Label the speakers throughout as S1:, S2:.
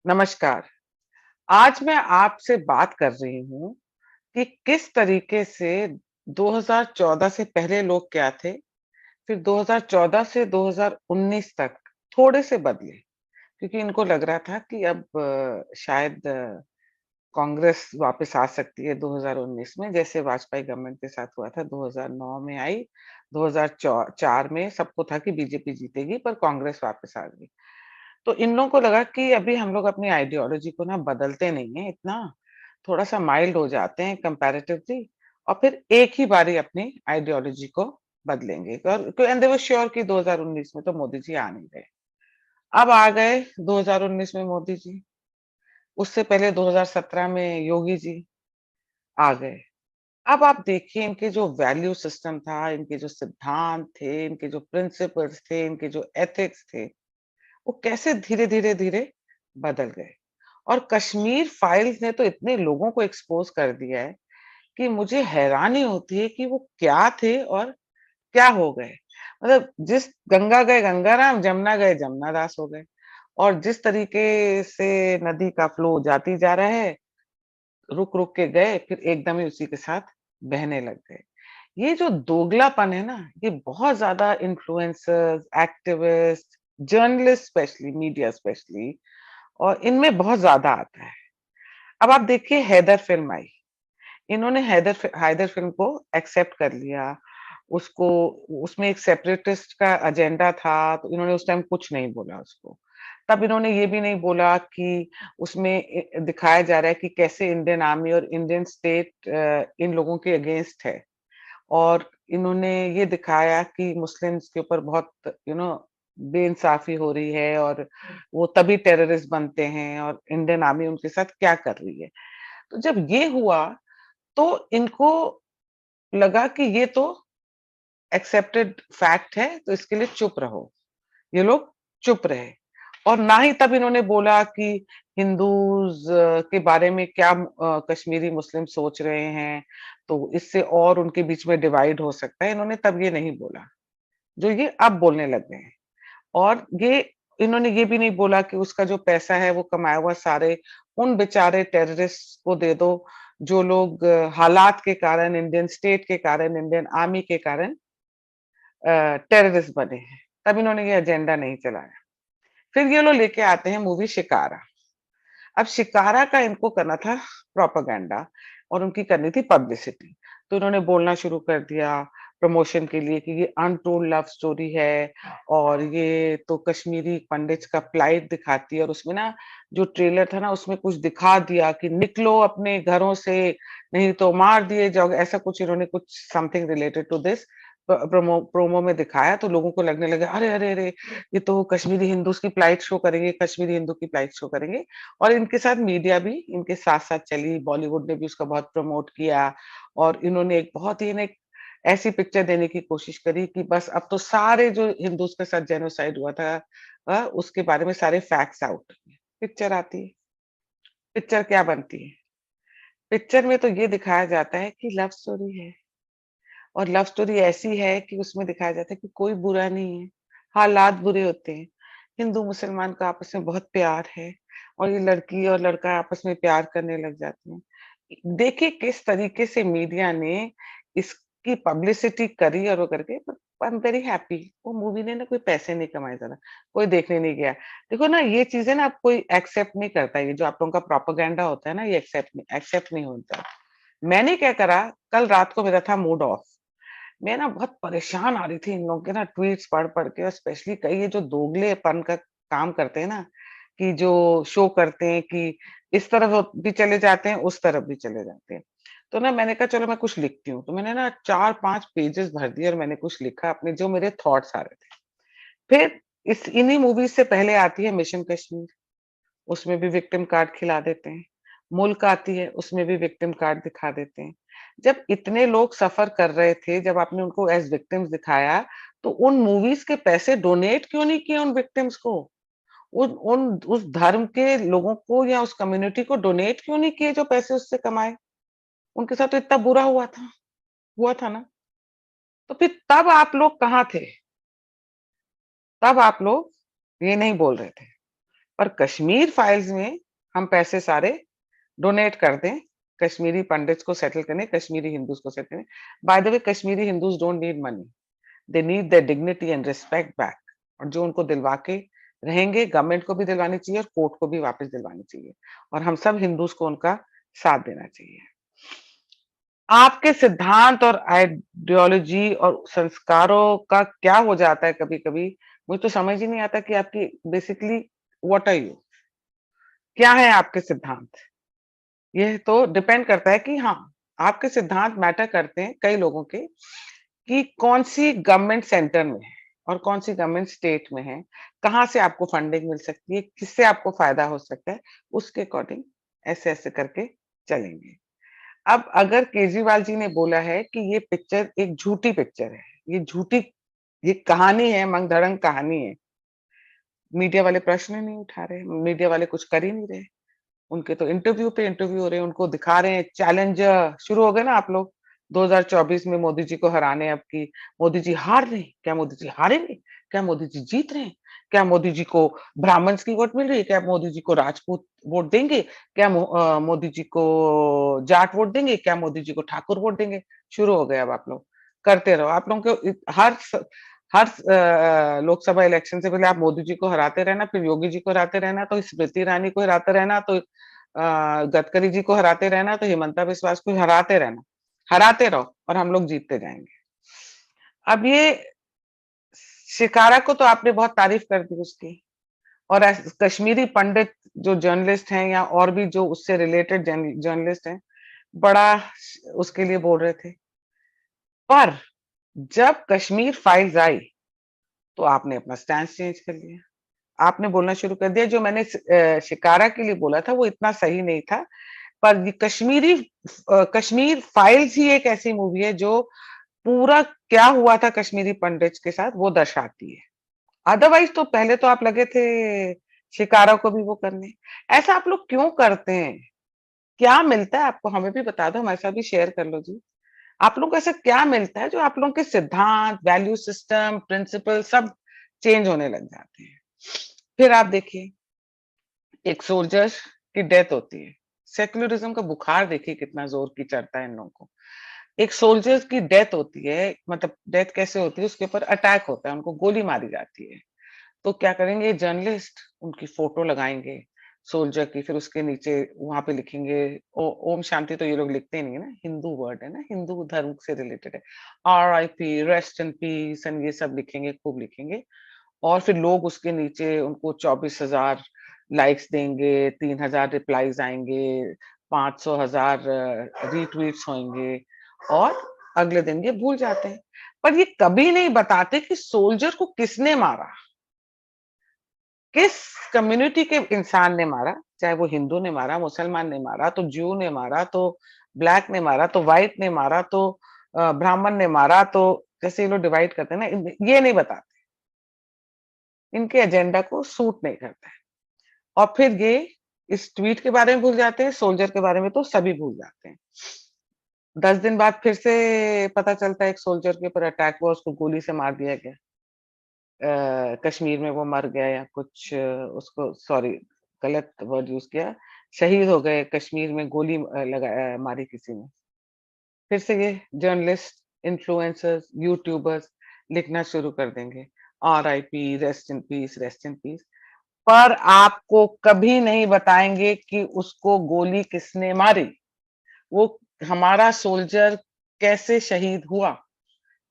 S1: नमस्कार। आज मैं आपसे बात कर रही हूँ कि किस तरीके से 2014 से पहले लोग क्या थे, फिर 2014 से 2019 तक थोड़े से बदले। क्योंकि इनको लग रहा था कि अब शायद कांग्रेस वापस आ सकती है 2019 में, जैसे वाजपेयी गवर्नमेंट के साथ हुआ था, 2009 में आई, 2004 में सबको था कि बीजेपी जीतेगी, पर कांग्रेस वापस आ गई। तो इन लोगों को लगा कि अभी हम लोग अपनी आइडियोलॉजी को ना बदलते नहीं हैं इतना, थोड़ा-सा माइल्ड हो जाते हैं कंपैरेटिवली और फिर एक ही बारी अपनी आइडियोलॉजी को बदलेंगे और एंड दे वर श्योर कि 2019 में तो मोदी जी आ नहीं रहे। अब आ गए 2019 में मोदी जी, उससे पहले 2017 में योगी जी आ गए। अब आप देखिए इनके जो वैल्यू सिस्टम था, इनके जो सिद्धांत थे, इनके जो प्रिंसिपल्स थे, इनके जो एथिक्स थे, वो कैसे धीरे-धीरे बदल गए। और कश्मीर फाइल्स ने तो इतने लोगों को एक्सपोज़ कर दिया है कि मुझे हैरानी होती है कि वो क्या थे और क्या हो गए। मतलब जिस गंगा गए गंगाराम, जमुना गए जमुनादास हो गए और जिस तरीके से नदी का फ्लो जाती जा रहा है, रुक-रुक के गए, फिर एकदम ही उसी के साथ बहने लग गए। ये जो दोगलापन है ना, ये बहुत ज़्यादा influencers, activist, journalist specially, media specially और इनमें बहुत ज़्यादा आता है। अब आप देखिए हैदर फ़िल्म आई, इन्होंने हैदर फ़िल्म को एक्सेप्ट कर लिया, उसको उसमें एक सेपरेटिस्ट का एजेंडा था, तो इन्होंने उस टाइम कुछ नहीं बोला उसको। तब इन्होंने ये भी नहीं बोला कि उसमें दिखाया जा रहा है कि कैसे इंडियन आर्मी और इंडियन स्टेट इन लोगों के अगेंस्ट है और इन्होंने ये दिखाया कि मुस्लिम्स के ऊपर बहुत बेइंसाफ़ी हो रही है और वो तभी टेररिस्ट बनते हैं और इंडियन आर्मी उनके साथ क्या कर रही है। तो जब ये हुआ, तो इनको लगा कि ये तो एक्सेप्टेड फैक्ट है, तो इसके लिए चुप रहो। ये लोग चुप रहे और ना ही तब इन्होंने बोला कि हिंदूज़ के बारे में क्या कश्मीरी मुस्लिम सोच रहे हैं, तो इससे और उनके बीच में डिवाइड हो सकता है, इन्होंने तब ये नहीं बोला, जो ये अब बोलने लग गए हैं। और ये इन्होंने ये भी नहीं बोला कि उसका जो पैसा है वो कमाया हुआ सारे उन बेचारे टेररिस्ट को दे दो, जो लोग हालात के कारण, इंडियन स्टेट के कारण, इंडियन आर्मी के कारण टेररिस्ट बने हैं। तब इन्होंने ये एजेंडा नहीं चलाया। फिर ये लोग लेके आते हैं मूवी शिकारा। अब शिकारा का इनको करना था प्रोपेगेंडा और उनकी करनी थी पब्लिसिटी। तो इन्होंने बोलना शुरू कर दिया प्रमोशन के लिए कि ये अनटोल्ड लव स्टोरी है और ये तो कश्मीरी पंडित का प्लाइट दिखाती है और उसमें ना जो ट्रेलर था ना उसमें कुछ दिखा दिया कि निकलो अपने घरों से नहीं तो मार दिए जाओगे ऐसा कुछ इन्होंने कुछ something related to this promo में दिखाया तो लोगों को लगने लगा अरे अरे अरे ये तो कश्मीरी हिंदूज की प्लाइट शो करेंगे कश्मीरी हिंदू की प्लाइट शो करेंगे और इनके साथ मीडिया भी इनके साथ-साथ चली, बॉलीवुड ने भी उसका बहुत प्रमोट किया और इन्होंने एक बहुत ही ना एक ऐसी पिक्चर देने की कोशिश करी कि बस अब तो सारे जो हिंदूज़ के साथ जेनोसाइड हुआ था उसके बारे में सारे फैक्ट्स आउट। पिक्चर आती है, पिक्चर क्या बनती है? पिक्चर में तो ये दिखाया जाता है कि लव स्टोरी है और लव स्टोरी ऐसी है कि उसमें दिखाया जाता है कि कोई बुरा नहीं है, हालात बुरे होते हैं। हिंदू-मुसलमान का आपस में बहुत प्यार है और ये लड़की और लड़का आपस में प्यार करने लग जाते हैं। देखिए किस तरीके से मीडिया ने इसकी पब्लिसिटी करी और वो करके but I am very happy वो मूवी ने ना कोई पैसे नहीं कमाए ज़्यादा, कोई देखने नहीं गया। देखो ना ये चीज़ें ना अब कोई एक्सेप्ट नहीं करता ये जो आप लोगों का प्रोपेगेंडा होता है ना ये एक्सेप्ट नहीं होता। मैंने क्या करा, कल रात को मेरा था मूड ऑफ। मैं ना बहुत परेशान आ रही थी इन लोगों के ना ट्वीट्स पढ़-पढ़ के और स्पेशली कई ये जो दोगलेपन का काम करते हैं ना, कि जो शो करते हैं कि इस तरफ भी चले जाते हैं, उस तरफ भी चले जाते हैं। तो ना मैंने कहा चलो मैं कुछ लिखती हूँ, तो मैंने ना 4-5 पेजेज़ भर दिए और मैंने कुछ लिखा अपने जो मेरे थॉट्स आ रहे थे। फिर इस इन्हीं मूवीज़ से पहले आती है मिशन कश्मीर। उसमें भी विक्टिम कार्ड खिला देते हैं। मुल्क आती है, उसमें भी विक्टिम कार्ड दिखा देते हैं। जब इतने लोग सफ़र कर रहे थे, जब आपने उनको एज़ विक्टिम्स दिखाया, तो उन मूवीज़ के पैसे डोनेट क्यों नहीं किए उन विक्टिम्स को? उन उन उस धर्म के लोगों को या उस कम्युनिटी को डोनेट क्यों नहीं किए जो पैसे उससे कमाए? उनके साथ तो इतना बुरा हुआ था ना। तो फिर तब आप लोग कहाँ थे? तब आप लोग ये नहीं बोल रहे थे। और कश्मीर फाइल्स में हम पैसे सारे डोनेट कर दें कश्मीरी पंडित्स को सेटल करने, कश्मीरी हिंदूज को सेटल करने। By the way Kashmiri Hindus don't need money, they need their dignity and respect back. और जो उनको दिलवा के रहेंगे, गवर्नमेंट को भी दिलवानी चाहिए और कोर्ट को भी वापस दिलवानी चाहिए। और हम सब हिंदूज को उनका साथ देना चाहिए। आपके सिद्धांत और आइडियोलॉजी और संस्कारों का क्या हो जाता है कभी-कभी, मुझे तो समझ ही नहीं आता कि आपकी बेसिकली व्हाट आर यू? क्या है आपके सिद्धांत? ये तो डिपेंड करता है कि हाँ, आपके सिद्धांत मैटर करते हैं कई लोगों के कि कौन-सी गवर्नमेंट सेंटर में है और कौन-सी गवर्नमेंट स्टेट में है, कहाँ से आपको फंडिंग मिल सकती है, किससे आपको फ़ायदा हो सकता है, उसके अकॉर्डिंग ऐसे-ऐसे करके चलेंगे। अब अगर केजरीवाल जी ने बोला है कि ये पिक्चर एक झूठी पिक्चर है, ये कहानी है, मंगधड़ंग कहानी है, मीडिया वाले प्रश्न ही नहीं उठा रहे, मीडिया वाले कुछ कर ही नहीं रहे। उनके तो इंटरव्यू पे इंटरव्यू हो रहे हैं, उनको दिखा रहे हैं चैलेंज शुरू हो गए ना आप लोग 2024 में मोदी जी को हराने अब की मोदी जी हार रहे हैं, क्या मोदी जी हारेंगे? क्या मोदी जी जीत रहे हैं? क्या मोदी जी को ब्राह्मण्स की वोट मिल रही है? क्या मोदी जी को राजपूत वोट देंगे? क्या मोदी जी को जाट वोट देंगे? क्या मोदी जी को ठाकुर वोट देंगे? शुरू हो गए अब आप लोग, करते रहो। आप लोगों को हर लोकसभा इलेक्शन से पहले आप मोदी जी को हराते रहना, फिर योगी जी को हराते रहना, तो स्मृति ईरानी को हराते रहना, तो गडकरी जी को हराते रहना, तो हिमंता बिस्वास को हराते रहना। हराते रहो और हम लोग जीतते जाएँगे। अब ये शिकारा को तो आपने बहुत तारीफ़ कर दी उसकी और कश्मीरी पंडित जो जर्नलिस्ट हैं या और भी जो उससे रिलेटेड जर्नलिस्ट हैं, बड़ा उसके लिए बोल रहे थे। पर जब कश्मीर फाइल्स आई, तो आपने अपना स्टैंस चेंज कर लिया। आपने बोलना शुरू कर दिया जो मैंने शिकारा के लिए बोला था वो इतना सही नहीं था। पर ये कश्मीर फाइल्स ही एक ऐसी मूवी है जो पूरा क्या हुआ था कश्मीरी पंडित्स के साथ वो दर्शाती है। अदरवाइज़ तो पहले तो आप लगे थे शिकारा को भी वो करने। ऐसा आप लोग क्यों करते हैं? क्या मिलता है आपको? हमें भी बता दो, हमारे साथ भी शेयर कर लो जी। आप लोगों को ऐसा क्या मिलता है जो आप लोगों के सिद्धांत, वैल्यू सिस्टम, प्रिंसिपल सब चेंज होने लग जाते हैं? फिर आप देखिए, एक सोल्जर की डेथ होती है। सेक्युलरिज़्म का बुखार देखिए कितना ज़ोर की चढ़ता है इन लोगों को। एक सोल्जर की डेथ होती है, मतलब डेथ कैसे होती है, उसके ऊपर अटैक होता है, उनको गोली मारी जाती है। तो क्या करेंगे जर्नलिस्ट उनकी फ़ोटो लगाएँगे सोल्जर की, फिर उसके नीचे वहाँ पे लिखेंगे ओ ओम शांति तो ये लोग लिखते ही नहीं है ना, हिंदू वर्ड है ना, हिंदू धर्म से रिलेटेड है। RIP, rest in peace and ये सब लिखेंगे, खूब लिखेंगे और फिर लोग उसके नीचे उनको 24,000 लाइक्स देंगे, 3,000 रिप्लाईज़ आएँगे, 500 हज़ार रीट्वीट्स होंगे और अगले दिन ये भूल जाते हैं। पर ये कभी नहीं बताते कि सोल्जर को किसने मारा? किस कम्युनिटी के इंसान ने मारा? चाहे वो हिंदू ने मारा, मुसलमान ने मारा, तो ज्यू ने मारा, तो ब्लैक ने मारा, तो व्हाइट ने मारा, तो ब्राह्मण ने मारा, तो जैसे ये लोग डिवाइड करते हैं ना, ये नहीं बताते। इनके एजेंडा को सूट नहीं करता है। और फिर ये इस ट्वीट के बारे में भूल जाते हैं, सोल्जर के बारे में तो सभी भूल जाते हैं। 10 दिन बाद फिर से पता चलता है एक सोल्जर के ऊपर अटैक हुआ, उसको गोली से मार दिया गया। कश्मीर में वो मर गया या कुछ उसको सॉरी गलत वर्ड यूज़ किया, शहीद हो गए कश्मीर में गोली मारी किसी ने। फिर से ये जर्नलिस्ट, इन्फ्लुएंसर्स, यूट्यूबर्स लिखना शुरू कर देंगे, RIP, rest in peace, rest in peace. पर आपको कभी नहीं बताएँगे कि उसको गोली किसने मारी, वो हमारा सोल्जर कैसे शहीद हुआ,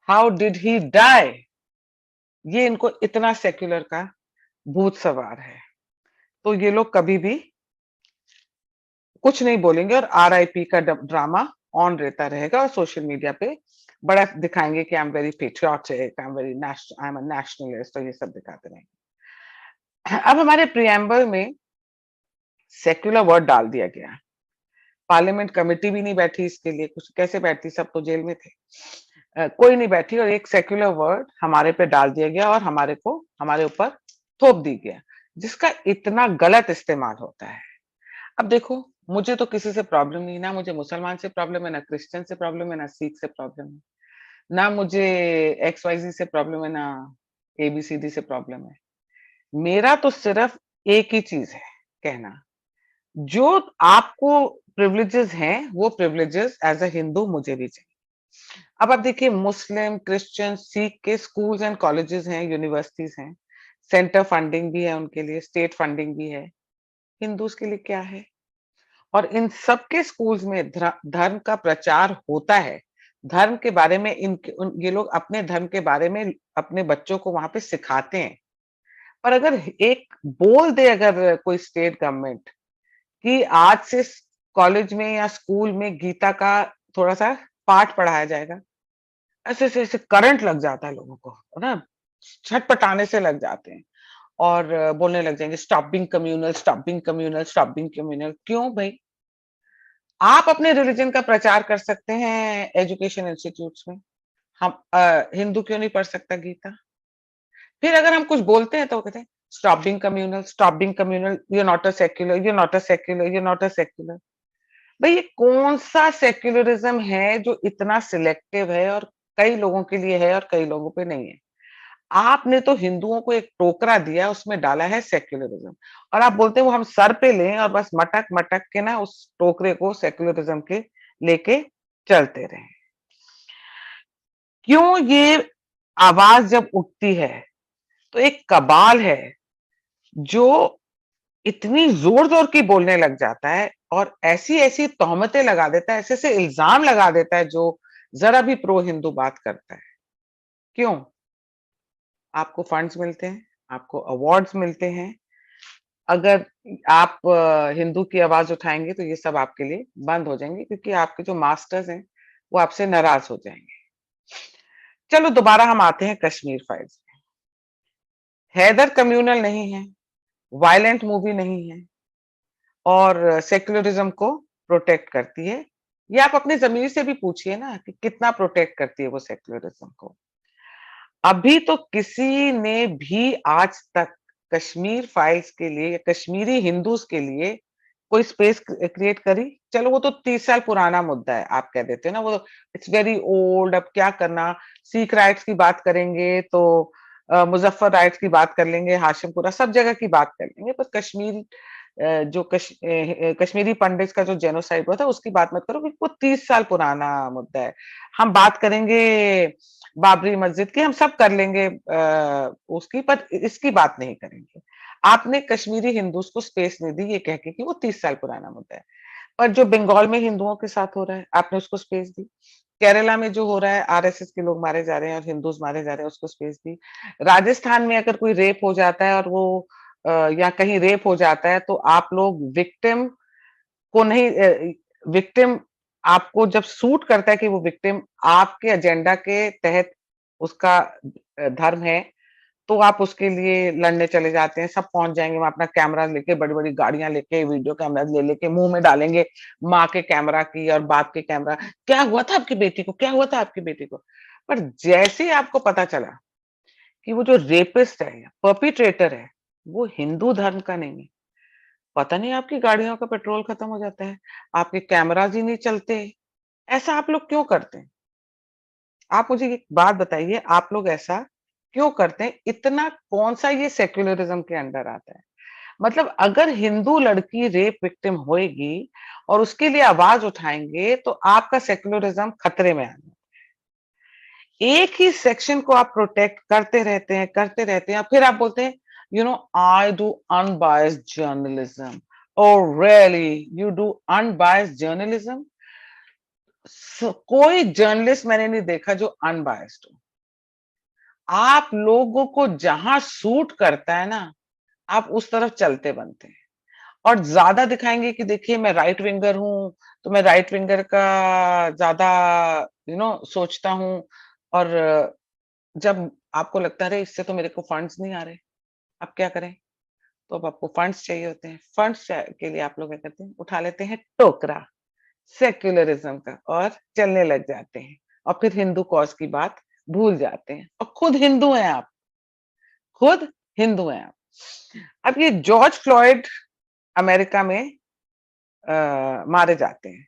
S1: हाउ डिड ही डाई? ये इनको इतना सेक्युलर का भूत सवार है। तो ये लोग कभी भी कुछ नहीं बोलेंगे और आरआईपी का ड्रामा ऑन रहता रहेगा और सोशल मीडिया पे बड़ा दिखाएँगे कि I am very patriotic, I am a nationalist और ये सब दिखाते रहेंगे। अब हमारे प्रिएम्बल में सेक्युलर वर्ड डाल दिया गया। पार्लियामेंट कमिटी भी नहीं बैठी इसके लिए, कुछ कैसे बैठती, सब तो जेल में थे। कोई नहीं बैठी और एक सेक्युलर वर्ड हमारे पे डाल दिया गया और हमारे ऊपर थोप दी गया, जिसका इतना गलत इस्तेमाल होता है। अब देखो, मुझे तो किसी से प्रॉब्लम नहीं, ना मुझे मुसलमान से प्रॉब्लम है, ना क्रिश्चियन से प्रॉब्लम है, ना सिख से प्रॉब्लम है, ना मुझे एक्स वाई जी से प्रॉब्लम है, ना एबीसीडी से प्रॉब्लम है। मेरा तो सिर्फ एक ही चीज है कहना, जो आपको प्रिविलेजेस हैं, वो प्रिविलेजेस एज अ हिंदू मुझे भी चाहिए। अब आप देखिए, मुस्लिम, क्रिश्चियन, सिख के स्कूल्स एंड कॉलेजेस हैं, यूनिवर्सिटीज हैं, सेंटर फंडिंग भी है उनके लिए, स्टेट फंडिंग भी है। हिंदूज के लिए क्या है? और इन सबके स्कूल्स में धर्म का प्रचार होता है। धर्म के बारे में ये लोग अपने धर्म के बारे में अपने बच्चों को वहां पे सिखाते हैं। पर अगर एक बोल दे, अगर कोई स्टेट गवर्नमेंट कि आज से कॉलेज में या स्कूल में गीता का थोड़ा सा पाठ पढ़ाया जाएगा, ऐसे ऐसे ऐसे करंट लग जाता है लोगों को, है ना? छटपटाने से लग जाते हैं और बोलने लग जाएंगे, stop being communal, stop being communal, stop being communal. क्यों भाई? आप अपने रिलीजन का प्रचार कर सकते हैं एजुकेशन इंस्टीट्यूट्स में। हम हिंदू क्यों नहीं पढ़ सकता गीता? फिर अगर हम कुछ बोलते हैं तो वो कहते हैं, stop being communal, stop being communal, you are not a secular, you are not a secular, you are not a secular. भाई, ये कौन सा सेक्युलरिज्म है जो इतना सिलेक्टिव है और कई लोगों के लिए है और कई लोगों पे नहीं है? आपने तो हिंदुओं को एक टोकरा दिया, उसमें डाला है सेक्युलरिज्म, और आप बोलते हैं वो हम सर पे लें और बस मटक मटक के ना उस टोकरे को सेक्युलरिज्म के लेके चलते रहें। क्यों ये आवाज जब उठती है तो एक कबाल है जो इतनी जोर-जोर की बोलने लग जाता है और ऐसी-ऐसी तोहमतें लगा देता है, ऐसे-ऐसे इल्ज़ाम लगा देता है जो ज़रा भी प्रो हिंदू बात करता है। क्यों? आपको फंड्स मिलते हैं, आपको अवार्ड्स मिलते हैं। अगर आप हिंदू की आवाज़ उठाएँगे तो ये सब आपके लिए बंद हो जाएँगे, क्योंकि आपके जो मास्टर्स हैं, वो आपसे नाराज़ हो जाएँगे। चलो दोबारा हम आते हैं कश्मीर फाइल्स में। हैदर कम्युनल नहीं है, वायलेंट मूवी नहीं है और सेक्युलरिज्म को प्रोटेक्ट करती है। ये आप अपने ज़मीर से भी पूछिए ना कि कितना प्रोटेक्ट करती है वो सेक्युलरिज्म को। अभी तो किसी ने भी आज तक कश्मीर फाइल्स के लिए या कश्मीरी हिंदूज़ के लिए कोई स्पेस क्रिएट करी? चलो वो तो 30 साल पुराना मुद्दा है, आप कह देते हैं ना, वो इट्स वेरी ओल्ड, अब क्या करना? सिख राइट्स की बात करेंगे तो मुज़फ्फर राइट्स की बात कर लेंगे, हाशिमपुरा, सब जगह की बात कर लेंगे, पर कश्मीरी पंडित्स का जो जेनोसाइड हुआ था उसकी बात मत करो, क्योंकि वो 30 साल पुराना मुद्दा है। हम बात करेंगे बाबरी मस्जिद की, हम सब कर लेंगे उसकी, पर इसकी बात नहीं करेंगे। आपने कश्मीरी हिंदूज को स्पेस नहीं दी ये कह के कि वो 30 साल पुराना मुद्दा है। पर जो बंगाल में हिंदुओं के साथ हो रहा है, आपने उसको स्पेस दी। केरला में जो हो रहा है, आरएसएस के लोग मारे जा रहे हैं और हिंदूज मारे जा रहे हैं, उसको स्पेस दी। राजस्थान में अगर कोई रेप हो जाता है और वो या कहीं रेप हो जाता है तो आप लोग विक्टिम को नहीं, विक्टिम आपको जब सूट करता है कि वो विक्टिम आपके एजेंडा के तहत उसका धर्म है, तो आप उसके लिए लड़ने चले जाते हैं। सब पहुंच जाएंगे वहां अपना कैमरा लेके, बड़ी बड़ी गाड़ियां लेके, वीडियो कैमरा ले लेके, मुंह में डालेंगे माँ के कैमरा की और बाप के कैमरा, क्या हुआ था आपकी बेटी को, क्या हुआ था आपकी बेटी को। पर जैसे ही आपको पता चला कि वो जो रेपिस्ट है या परपिट्रेटर है, वो हिंदू धर्म का नहीं है, पता नहीं आपकी गाड़ियों का पेट्रोल खत्म हो जाता है, आपके कैमरास ही नहीं चलते। ऐसा आप लोग क्यों करते हैं? आप मुझे एक बात बताइए, आप लोग ऐसा क्यों करते हैं? इतना कौन-सा ये सेक्युलरिज़्म के अंडर आता है? मतलब अगर हिंदू लड़की रेप विक्टिम होएगी और उसके लिए आवाज़ उठाएँगे, तो आपका सेक्युलरिज़्म खतरे में आना। एक ही सेक्शन को आप प्रोटेक्ट करते रहते हैं और फिर आप बोलते हैं, you know, I do unbiased journalism. Oh really? You do unbiased journalism? कोई जर्नलिस्ट मैंने नहीं देखा जो अनबायस्ड हो। आप लोगों को जहां सूट करता है ना, आप उस तरफ चलते बनते हैं और ज्यादा दिखाएंगे कि देखिए मैं राइट विंगर हूं, तो मैं राइट विंगर का ज्यादा सोचता हूं। और जब आपको लगता है इससे तो मेरे को फंड्स नहीं आ रहे, अब क्या करें? तो अब आपको फंड्स चाहिए होते हैं, फंड्स के लिए आप लोग क्या करते हैं, उठा लेते हैं टोकरा सेक्युलरिज्म का और चलने लग जाते हैं और फिर हिंदू कॉज की बात भूल जाते हैं और खुद हिंदू हैं आप, खुद हिंदू हैं आप। अब ये जॉर्ज फ्लॉयड अमेरिका में मारे जाते हैं,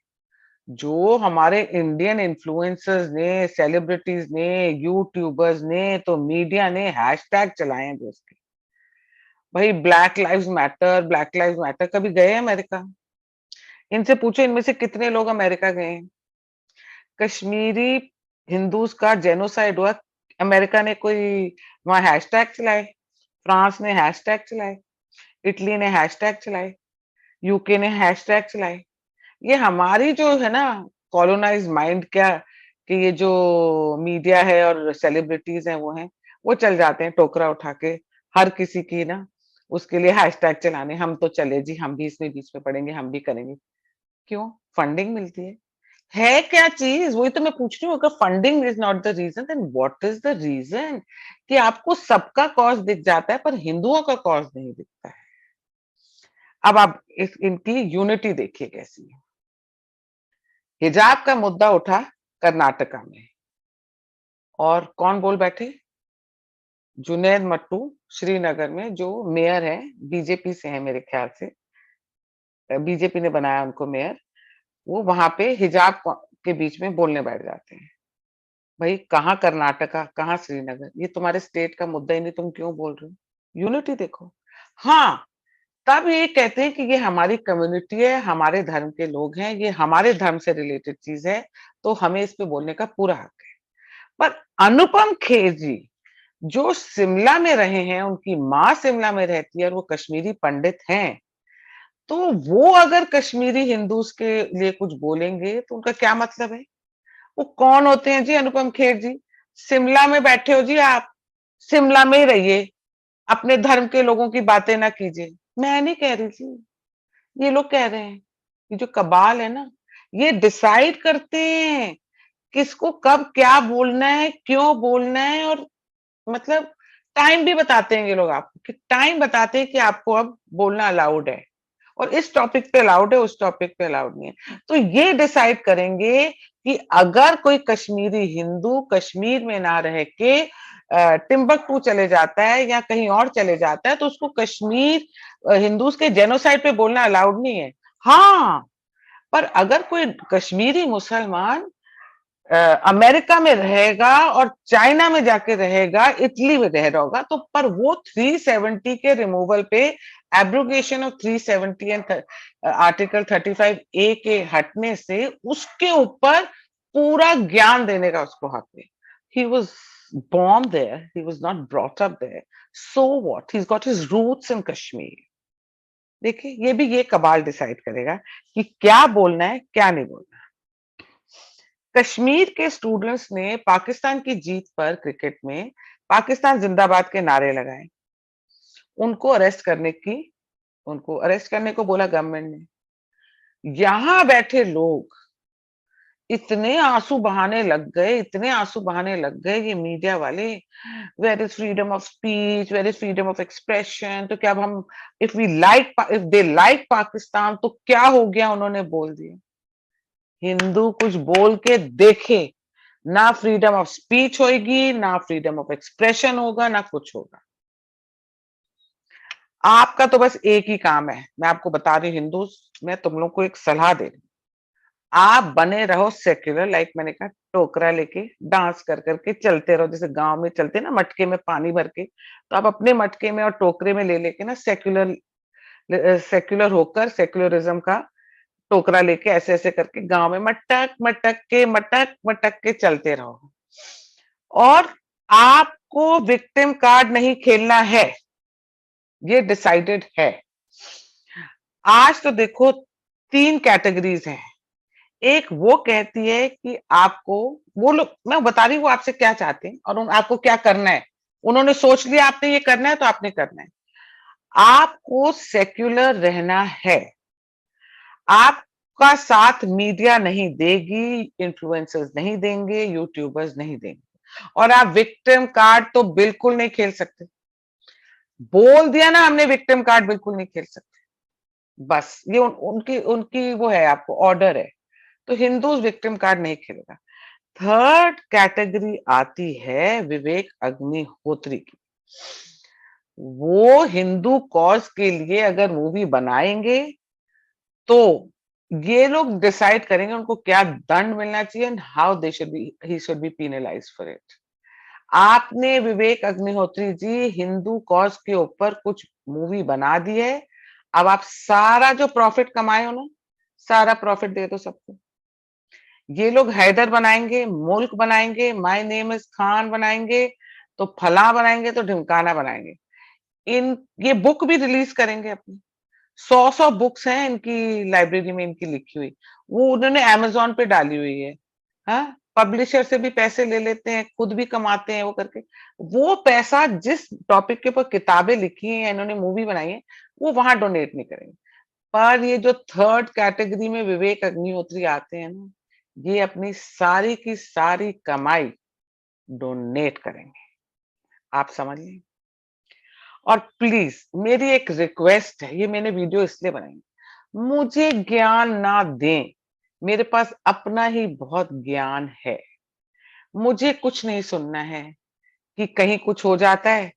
S1: जो हमारे इंडियन इन्फ्लुएंसर्स ने, सेलिब्रिटीज ने, यूट्यूबर्स ने, तो मीडिया ने हैशटैग चलाए हैं जो उसके। भाई ब्लैक लाइव्स मैटर कभी गए हैं अमेरिका? इनसे पूछो इनमें से कितने लोग अमेरिका गए हैं? कश्मीरी हिंदूज का जेनोसाइड हुआ, अमेरिका ने कोई वहां हैशटैग चलाए, फ्रांस ने हैशटैग चलाए, इटली ने हैशटैग चलाए, यूके ने हैशटैग चलाए। ये हमारी जो है ना कॉलोनाइज माइंड क्या, कि ये जो मीडिया है और सेलिब्रिटीज हैं वो चल जाते हैं टोकरा उठा के हर किसी की ना उसके लिए हैशटैग चलाने, हम तो चले जी, हम भी इसमें बीच में पड़ेंगे, हम भी करेंगे। क्यों? फंडिंग मिलती है क्या चीज? वही तो मैं पूछ रही हूँ, अगर funding is not the reason then what is the reason? कि आपको सबका कॉज दिख जाता है पर हिंदुओं का कॉज नहीं दिखता है। अब आप इनकी यूनिटी देखिए कैसी है। हिजाब का मुद्दा उठा कर्नाटका में, और कौन बोल बैठे? जुनैद मट्टू, श्रीनगर में जो मेयर है, बीजेपी से है मेरे ख्याल से, बीजेपी ने बनाया उनको मेयर, वो वहां पे के बीच में बोलने बैठ जाते हैं। भाई कहाँ कर्नाटका, कहाँ श्रीनगर, ये तुम्हारे स्टेट का मुद्दा ही नहीं, तुम क्यों बोल रहे हो? यूनिटी देखो। हाँ, तब ये कहते हैं कि ये हमारी कम्युनिटी है, हमारे धर्म के लोग हैं, ये हमारे धर्म से रिलेटेड चीज है, तो हमें इस पे बोलने का पूरा हक है। पर अनुपम खेर जी जो शिमला में रहे हैं, उनकी माँ शिमला में रहती है और वो कश्मीरी पंडित हैं, तो वो अगर कश्मीरी हिंदूज के लिए कुछ बोलेंगे तो उनका क्या मतलब है? वो कौन होते हैं जी अनुपम खेर जी? शिमला में बैठे हो जी आप, शिमला में ही रहिए, अपने धर्म के लोगों की बातें ना कीजिए। मैं नहीं कह रही थी, ये लोग कह रहे हैं। ये जो कबाल है ना, ये डिसाइड करते हैं किसको कब क्या बोलना है, क्यों बोलना है, और मतलब टाइम भी बताते हैं ये लोग आपको, कि टाइम बताते हैं कि आपको अब बोलना अलाउड है, और इस टॉपिक पे अलाउड है, उस टॉपिक पे अलाउड नहीं है। तो ये डिसाइड करेंगे कि अगर कोई कश्मीरी हिंदू कश्मीर में ना रह के टिम्बकटू चले जाता है या कहीं और चले जाता है, तो उसको कश्मीर हिंदूज के जेनोसाइड पे बोलना अलाउड नहीं है। हाँ, पर अगर कोई कश्मीरी मुसलमान अमेरिका में रहेगा और चाइना में जाके रहेगा, इटली में रह रहा होगा, तो पर वो 370 के रिमूवल पे, एब्रोगेशन ऑफ 370 एंड आर्टिकल 35 ए के हटने से उसके ऊपर पूरा ज्ञान देने का उसको हक है। He was born there, he was not brought up there, so what, he's got his roots in Kashmir। देखिए, ये भी ये कबाल डिसाइड करेगा कि क्या बोलना है, क्या नहीं बोलना। कश्मीर के स्टूडेंट्स ने पाकिस्तान की जीत पर क्रिकेट में पाकिस्तान जिंदाबाद के नारे लगाए, उनको अरेस्ट करने की उनको अरेस्ट करने को बोला गवर्नमेंट ने। यहां बैठे लोग इतने आंसू बहाने लग गए, इतने आंसू बहाने लग गए, ये मीडिया वाले, where is freedom of speech, where is freedom of expression, तो क्या अब हम, इफ दे लाइक पाकिस्तान तो क्या हो गया, उन्होंने बोल दिया। हिंदू कुछ बोल के देखे, ना फ्रीडम ऑफ स्पीच होगी, ना फ्रीडम ऑफ एक्सप्रेशन होगा, ना कुछ होगा। आपका तो बस एक ही काम है, मैं आपको बता रही हूँ हिंदू, मैं तुम लोग को एक सलाह दे रही हूँ, आप बने रहो सेक्युलर, लाइक मैंने कहा, टोकरा लेके डांस कर करके चलते रहो, जैसे गांव में चलते ना मटके में पानी भर के, तो आप अपने मटके में और टोकरे में ले लेके ना सेक्युलर होकर, सेक्युलरिज्म का टोकरा लेके ऐसे ऐसे करके गांव में मटक मटक के चलते रहो। और आपको विक्टिम कार्ड नहीं खेलना है, ये डिसाइडेड है। आज तो देखो 3 कैटेगरीज हैं। एक वो कहती है कि आपको, वो लोग, मैं बता रही हूँ वो आपसे क्या चाहते हैं और आपको क्या करना है। उन्होंने सोच लिया आपने ये करना है तो आपने करना है। आपको सेक्युलर रहना है, आपका साथ मीडिया नहीं देगी, इन्फ्लुएंसर्स नहीं देंगे, यूट्यूबर्स नहीं देंगे, और आप विक्टिम कार्ड तो बिल्कुल नहीं खेल सकते। बोल दिया ना हमने, विक्टिम कार्ड बिल्कुल नहीं खेल सकते। बस ये उनकी उनकी वो है, आपको ऑर्डर है। तो हिंदूज विक्टिम कार्ड नहीं खेलेगा। थर्ड कैटेगरी आती है विवेक अग्निहोत्री की। वो हिंदू कॉज के लिए अगर मूवी बनाएंगे तो ये लोग डिसाइड करेंगे उनको क्या दंड मिलना चाहिए, and how they should be he should be penalised for it. आपने विवेक अग्निहोत्री जी हिंदू कॉज के ऊपर कुछ मूवी बना दी है। अब आप सारा जो प्रॉफिट कमाए हो ना, सारा प्रॉफिट दे दो सबको। ये लोग हैदर बनाएंगे, मुल्क बनाएंगे, माय नेम इज खान बनाएंगे, तो फला बनाएंगे, तो ढिमकाना बनाएंगे। इन ये बुक भी रिलीज करेंगे अपनी। 100 बुक्स हैं इनकी लाइब्रेरी में, इनकी लिखी हुई। वो उन्होंने अमेज़न पे डाली हुई है। हाँ, पब्लिशर से भी पैसे ले लेते हैं, खुद भी कमाते हैं वो करके। वो पैसा जिस टॉपिक के ऊपर किताबें लिखी हैं, इन्होंने मूवी बनाई है, वो वहां डोनेट नहीं करेंगे। पर ये जो थर्ड कैटेगरी में विवेक अग्निहोत्री आते हैं ना, ये अपनी सारी की सारी कमाई डोनेट करेंगे। आप समझ लीजिए। और प्लीज मेरी एक रिक्वेस्ट है, ये मैंने वीडियो इसलिए बनाई, मुझे ज्ञान ना दें। मेरे पास अपना ही बहुत ज्ञान है। मुझे कुछ नहीं सुनना है कि कहीं कुछ हो जाता है,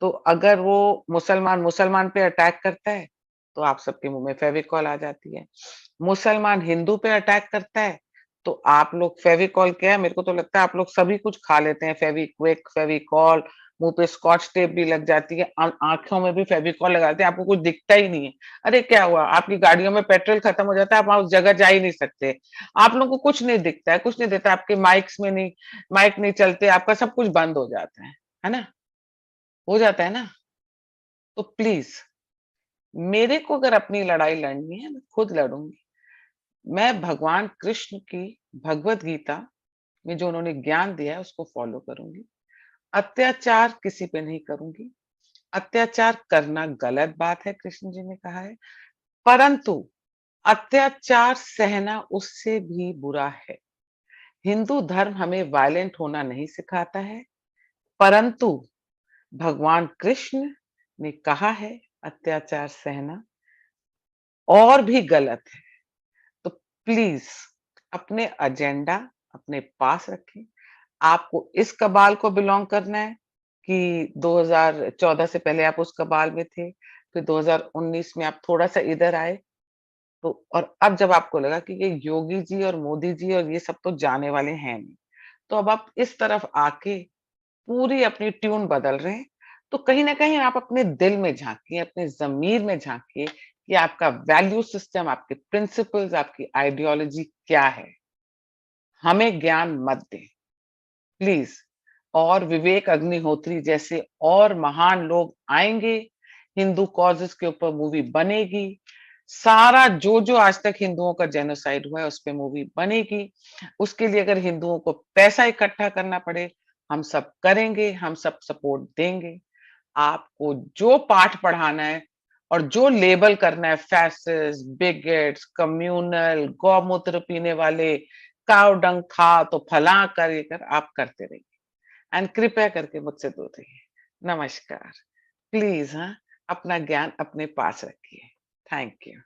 S1: तो अगर वो मुसलमान मुसलमान पे अटैक करता है, तो आप सबके मुंह में फेविकॉल आ जाती है। मुसलमान हिंदू पे अटैक करता है, तो आप लोग फेविकॉल क्या है, मेरे को तो लगता है आप लोग सभी कुछ खा लेते हैं, फेविक्विक, फेविकॉल, मुंह पे स्कॉच टेप भी लग जाती है, आंखों में भी फेविकॉल लगाते हैं, आपको कुछ दिखता ही नहीं है। अरे क्या हुआ, आपकी गाड़ियों में पेट्रोल खत्म हो जाता है, आप उस जगह जा ही नहीं सकते। आप लोगों को कुछ नहीं दिखता है, कुछ नहीं देता, आपके माइक्स में नहीं, माइक नहीं चलते, आपका सब कुछ बंद हो जाता है ना? हो जाता है ना? तो प्लीज मेरे को अगर अपनी लड़ाई लड़नी है, मैं खुद लड़ूंगी। मैं भगवान कृष्ण की भगवत गीता में जो उन्होंने ज्ञान दिया है उसको फॉलो करूंगी। अत्याचार किसी पे नहीं करूंगी। अत्याचार करना गलत बात है, कृष्ण जी ने कहा है, परंतु अत्याचार सहना उससे भी बुरा है। हिंदू धर्म हमें वायलेंट होना नहीं सिखाता है, परंतु भगवान कृष्ण ने कहा है अत्याचार सहना और भी गलत है। तो प्लीज अपने एजेंडा अपने पास रखें। आपको इस कबाल को बिलोंग करना है कि 2014 से पहले आप उस कबाल में थे, फिर 2019 में आप थोड़ा-सा इधर आए, तो और अब जब आपको लगा कि ये योगी जी और मोदी जी और ये सब तो जाने वाले हैं नहीं, तो अब आप इस तरफ आके पूरी अपनी ट्यून बदल रहे हैं। तो कहीं न कहीं आप अपने दिल में झाँकिए, अपने ज़मीर में झाँकिए कि आपका वैल्यू सिस्टम, आपके प्रिंसिपल्स, आपकी आइडियोलॉजी क्या है? हमें ज्ञान मत दें, प्लीज़। और विवेक अग्निहोत्री जैसे और महान लोग आएँगे, हिंदू कॉजेज़ के ऊपर मूवी बनेगी, सारा जो-जो आज तक हिंदुओं का जेनोसाइड हुआ है, उस पे मूवी बनेगी। उसके लिए अगर हिंदुओं को पैसा इकट्ठा करना पड़े, हम सब करेंगे, हम सब सपोर्ट देंगे। आपको जो पाठ पढ़ाना है और जो लेबल करना है, फैसिस्ट, बिगेट्स, कम्युनल, गौमूत्र पीने वाले, काव डंग खा तो फलां कर, ये कर, आप करते रहिए। एंड कृपया करके मुझसे दूर रहिए। नमस्कार। प्लीज हाँ, अपना ज्ञान अपने पास रखिए। Thank you.